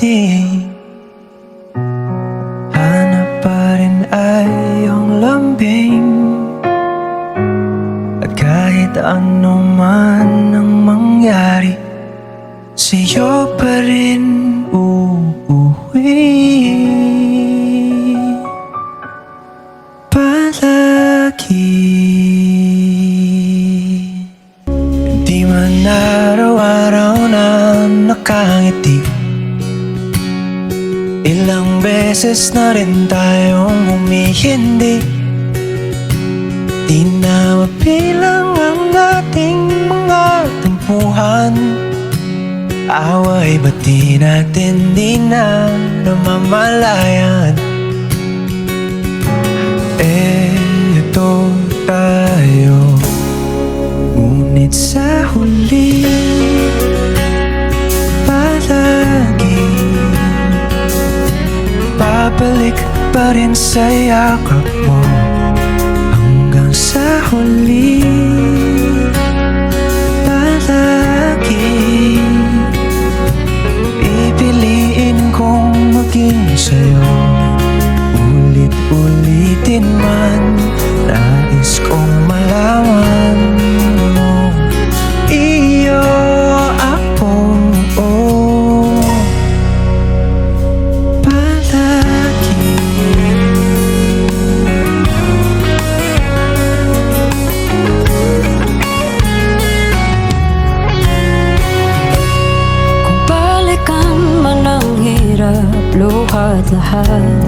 ating hanap pa rin ay iyong lambing. At kahit ano man ang mangyari, sa'yo pa rin uuwi palagi. Di man araw-araw na nakangiti, ilang beses na rin tayong humihindi. Di na mabilang ang ating mga tampuhan. Away ba't di natin di na namamalayan? Eto tayo, ngunit sa huli palagi babalik pa rin sa yakap mo. Hanggang sa huli palagi pipiliin kong maging sa'yo. Ulit-ulitin man, nais kong malaman mo, iyo ako palagi. Kung balikan man ang hirap, luhat lahat,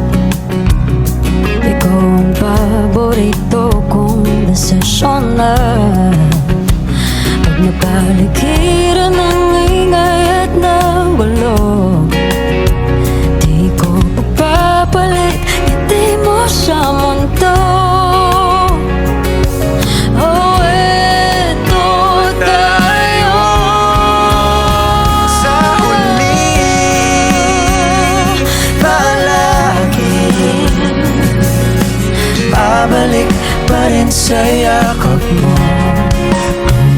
ikaw ang paborito kong desisyon na. Pag napaligiran ng ingay at ng gulo, di ko pagpapalit ngiti mo sa mundo. Oh, eto tayo Sa huli palagi babalik pa rin sa yakap mo.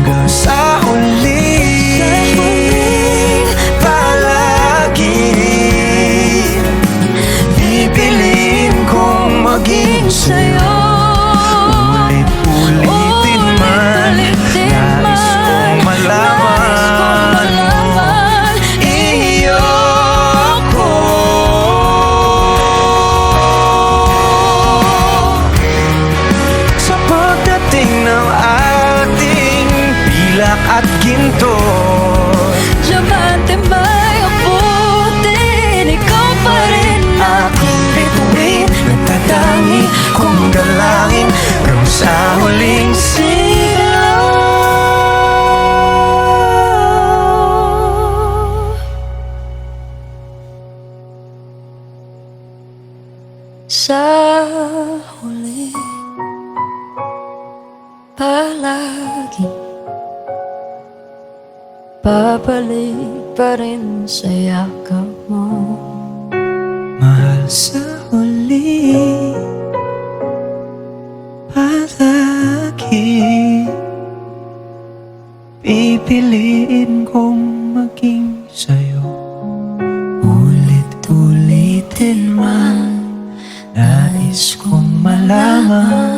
Hanggang sa huli palagi pipiliin kong maging sa'yo. Ulit-ulitin man, nais kong malaman, iyo ako sa pagdating ng ating pilak at ginto. Diamante may abutin, ikaw pa rin Aking bituin, nagtatangi kong dalangin hanggang sa huling sigaw. sa huli palagi babalik pa rin sa yakap mo. Mahal, sa huli palagi pipiliin kong maging sa'yo. Ulit-ulitin man, nais kong malaman,